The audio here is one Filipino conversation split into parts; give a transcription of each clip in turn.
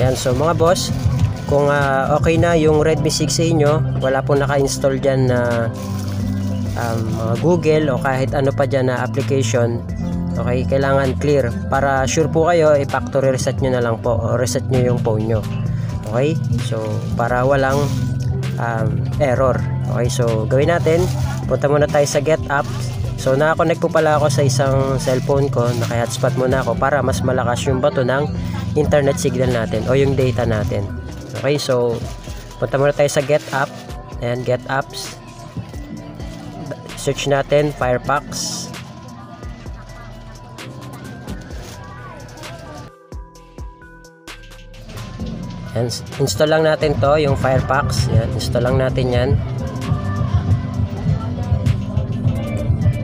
Ayan, so mga boss, kung okay na yung Redmi 6 sa inyo, wala pong naka-install dyan na Google o kahit ano pa dyan na application, okay, kailangan clear. Para sure po kayo, i-factory reset nyo na lang po o reset nyo yung phone nyo. Okay, so para walang error. Okay, so gawin natin, punta muna tayo sa Get Apps. So naka-connect po pala ako sa isang cellphone ko, naka-hotspot muna ako para mas malakas yung bato ng internet signal natin o yung data natin. Okay, so punta muna tayo sa Get App. Ayan, Get Apps. Search natin Firefox. Ayan, install lang natin to, yung Firefox. Ayan, install lang natin yan.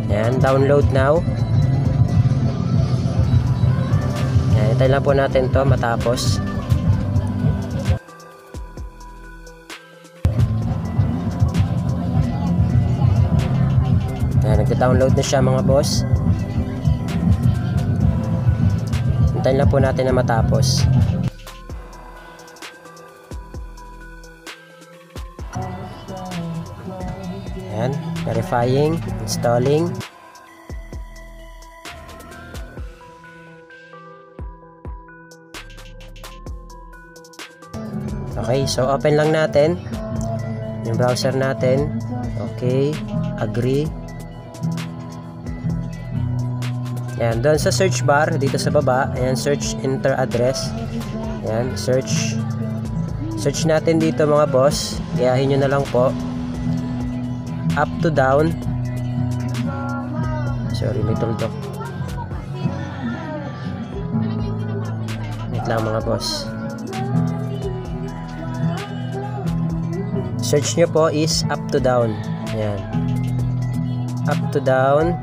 Ayan, download now. Ayan, hintayin lang po natin to matapos. Ayan, nagda-download na siya mga boss. Hintayin lang po natin na matapos. Ayan, verifying, installing. Okay, so open lang natin yung browser natin. Okay, agree. Ayan, doon sa search bar, dito sa baba, ayan, search enter address. Ayan, search natin dito mga boss. Iahin nyo na lang po. Up to down. Sorry, may tuldok. Wait lang mga boss. Search nyo po is up to down. Ayan. Up to down.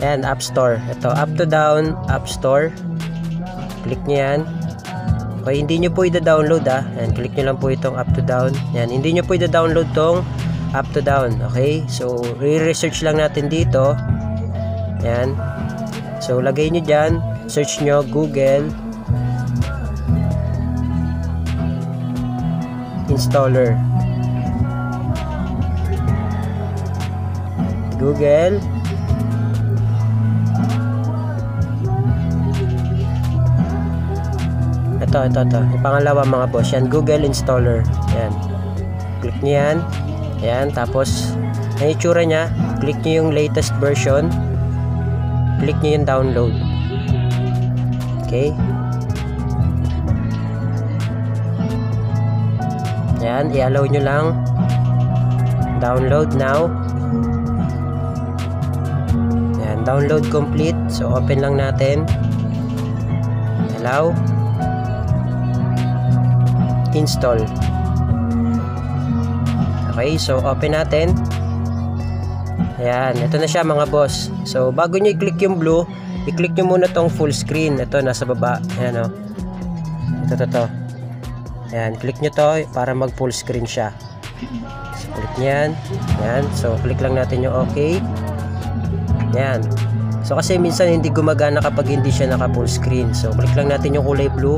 Ayan, App Store. Ito, up to down, App Store. Click nyo yan. Okay, hindi nyo po i-download Ayan, click nyo lang po itong up to down. Ayan, hindi nyo po i-download tong up to down. Okay, so re-research lang natin dito. Ayan. So lagay nyo dyan, search nyo Google installer. Google ito. Yung pangalawa mga boss, yan, Google installer. Ayan. Click nyo yan. Ayan, tapos ang itsura nya, click nyo yung latest version, click nyo yung download. Okay, ayan, i-allow nyo lang. Download now. Ayan, download complete. So open lang natin, allow, install. Okay, so open natin. Ayan, ito na siya mga boss. So bago nyo i-click yung blue, i-click nyo muna tong full screen. Ito nasa baba. Ayan o. Ito. Ayan, click nyo to para mag full screen siya. So click nyo yan. Ayan, so click lang natin yung okay. Ayan. So kasi minsan hindi gumagana kapag hindi siya naka full screen. So click lang natin yung kulay blue.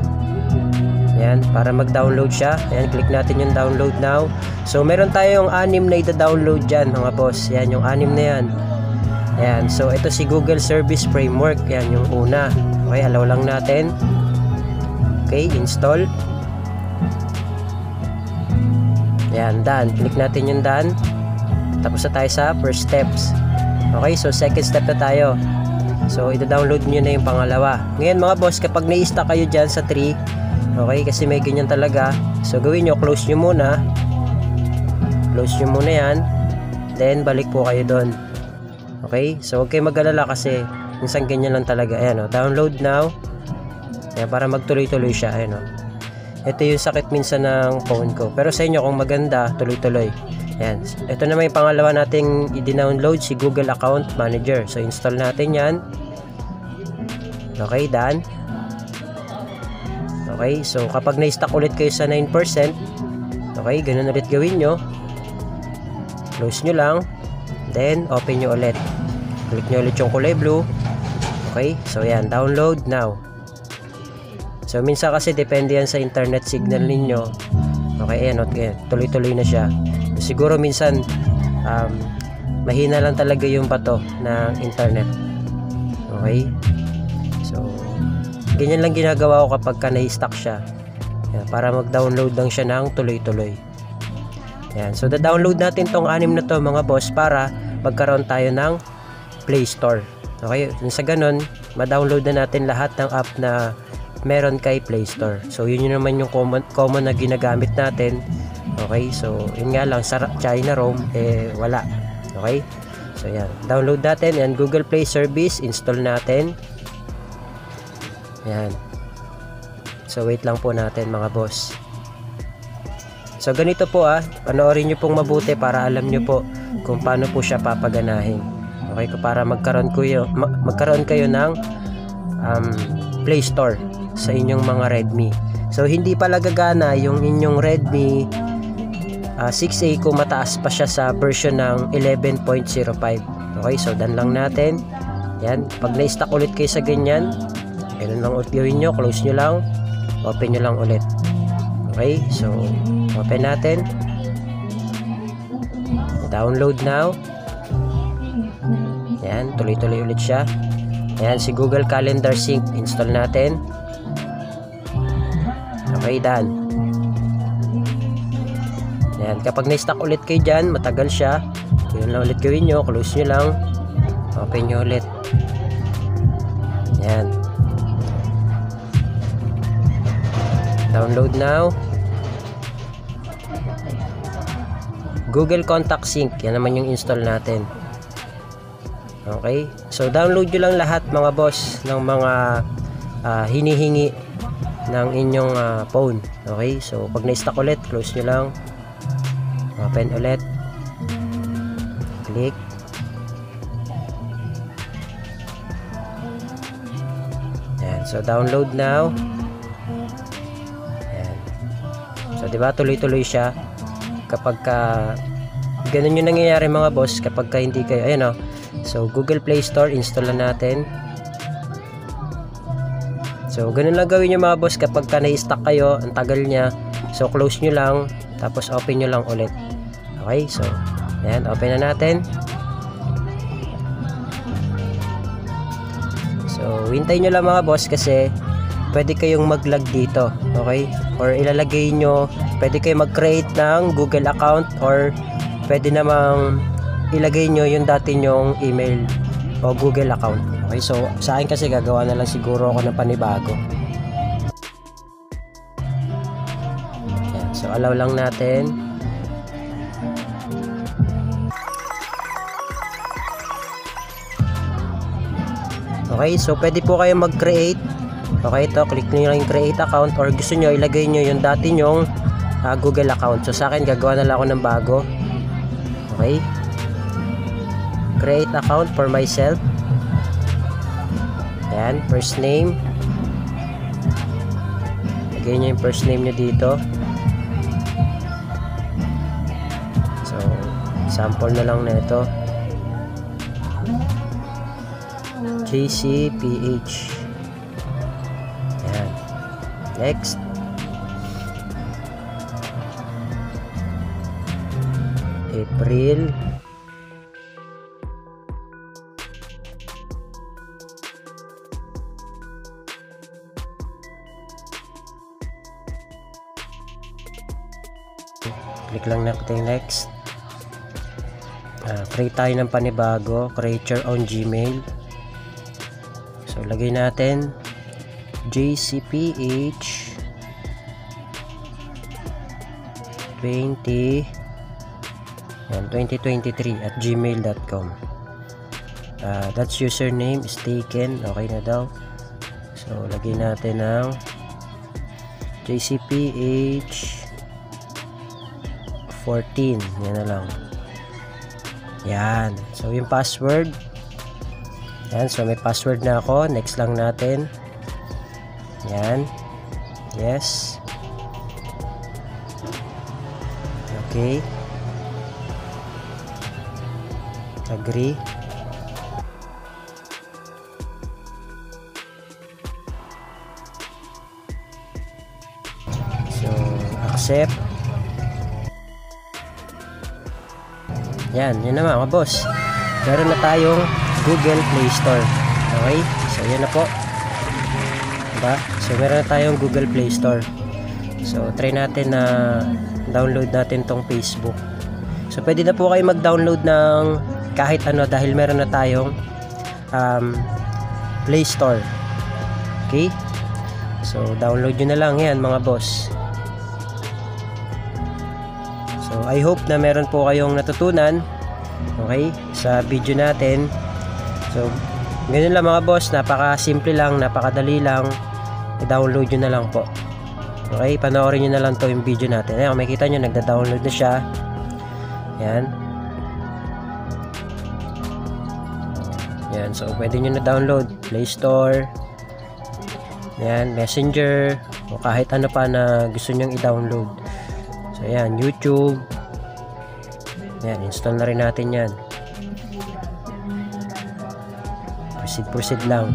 Ayan, para mag-download siya. Ayan, click natin yung download now. So meron tayong 6 na ida-download dyan mga boss. Ayan, yung 6 na yan. Ayan, so ito si Google Service Framework. Ayan, yung una. Okay, allow lang natin. Okay, install. Ayan, done. Click natin yung done. Tapos na tayo sa first steps. Okay, so second step na tayo. So ida-download nyo na yung pangalawa. Ngayon mga boss, kapag na-stuck kayo dyan sa 3, okay, kasi may ganyan talaga. So gawin nyo, close nyo muna. Close nyo muna yan. Then balik po kayo doon. Okay, so huwag kayo mag-alala kasi minsan ganyan lang talaga. Ayan o, download now. Ayan, para magtuloy-tuloy siya. Ayan o. Ito yung sakit minsan ng phone ko. Pero sa inyo kung maganda, tuloy-tuloy. Ayan, ito na may pangalawa nating i-download, si Google Account Manager. So install natin yan. Okay, done. Okay, so kapag na-stuck ulit kayo sa 9%, okay, ganun ulit gawin nyo. Close nyo lang, then open nyo ulit. Click nyo ulit yung kulay blue. Okay, so yan, download now. So minsan kasi depende yan sa internet signal ninyo. Okay, ayan, okay, tuloy-tuloy na siya. Siguro minsan mahina lang talaga yung bato ng internet. Okay, so ganyan lang ginagawa ko kapag na-stuck siya. Ayan, para mag-download lang siya ng tuloy-tuloy. Ayan, so da-download natin tong 6 na to mga boss para magkaroon tayo ng Play Store. Okay, sa ganun ma-download na natin lahat ng app na meron kay Play Store. So yun naman yung common na ginagamit natin. Okay, so yun nga lang sa China ROM wala. Okay, so yan, download natin yan, Google Play Service, install natin. Yan, so wait lang po natin mga boss. So ganito po panoorin nyo pong mabuti para alam nyo po kung paano po siya papaganahin. Okay, para magkaroon kayo ng Play Store sa inyong mga Redmi. So hindi pala gagana yung inyong Redmi 6A kung mataas pa siya sa version ng 11.05. Okay, so dan lang natin. Yan, pag na-stuck ulit kayo sa ganyan, ganun lang gawin nyo, close nyo lang, open nyo lang ulit. Okay, so open natin, download now. Yan, tuloy-tuloy ulit siya. Yan, si Google Calendar Sync, install natin. Okay, done. Yan, kapag na-stuck ulit kayo dyan, matagal siya, yun lang ulit gawin nyo, close nyo lang, open nyo ulit. Yan, download now. Google Contact Sync, yan naman yung install natin. Okay, so download nyo lang lahat mga boss ng mga hinihingi ng inyong phone. Okay, so pag na-stuck ulit, close nyo lang, open ulit, click. Yan, so download now. Yan, so diba tuloy-tuloy siya kapag ganun yung nangyayari mga boss kapag hindi kayo, ayan so Google Play Store, install na natin. So ganun lang gawin nyo mga boss kapag na-stuck kayo, ang tagal niya, so close nyo lang, tapos open nyo lang ulit. Okay, so ayan, open na natin. So hintay nyo lang mga boss kasi pwede kayong mag-lag dito. Okay, or ilalagay nyo, pwede kayong mag-create ng Google account, or pwede namang ilagay nyo yung dati nyong email o Google account. Okay, so sa akin kasi gagawa na lang siguro ako ng panibago. Ayan, so allow lang natin. Okay, so pwede po kayo mag-create. Okay, ito, click nyo lang yung create account, or gusto nyo ilagay nyo yung dati nyong Google account. So sa akin gagawa na lang ako ng bago. Okay, create account for myself. Ayan, first name, lagay nyo yung first name nyo dito. So sample na lang na ito, JCPH. Ayan, next. April. Click lang natin next. Create tayo ng panibago, create your own Gmail. So lagay natin JCPH 2023@gmail.com. That's username is taken. Okay na daw. So lagay natin ng JCPH 14. Yan na lang. Yan. So yung password. Yan. So may password na ako. Next lang natin. Yan. Yes. Okay. Agree. accept. Yan na mga boss. Meron na tayong Google Play Store. Okay? So yan na po. Diba? So meron na tayong Google Play Store. So try natin na download natin tong Facebook. So pwede na po kayo mag-download ng kahit ano dahil meron na tayong Play Store. Okay? So download nyo na lang yan mga boss. So I hope na meron po kayong natutunan, okay, sa video natin. So ganun lang mga boss, napaka-simple lang, napakadali lang. I-download nyo na lang po. Okay, panoorin nyo na lang to yung video natin. Ayan, makikita nyo, nagda-download na siya. Yan. Yan, so pwede nyo na download Play Store. Yan, Messenger, o kahit ano pa na gusto nyo i-download. So yan, YouTube. Yan, install na rin natin yan. Proceed lang.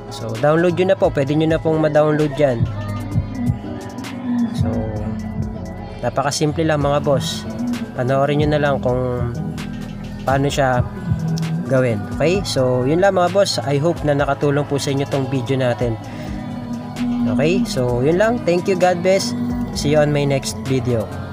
So download nyo na po, pwede nyo na pong ma-download yan. So napakasimple lang mga boss. Panoorin nyo na lang kung paano siya gawin. Okay? So yun lang mga boss, I hope na nakatulong po sa inyo tong video natin. Okay? So yun lang, thank you, God bless. See you on my next video.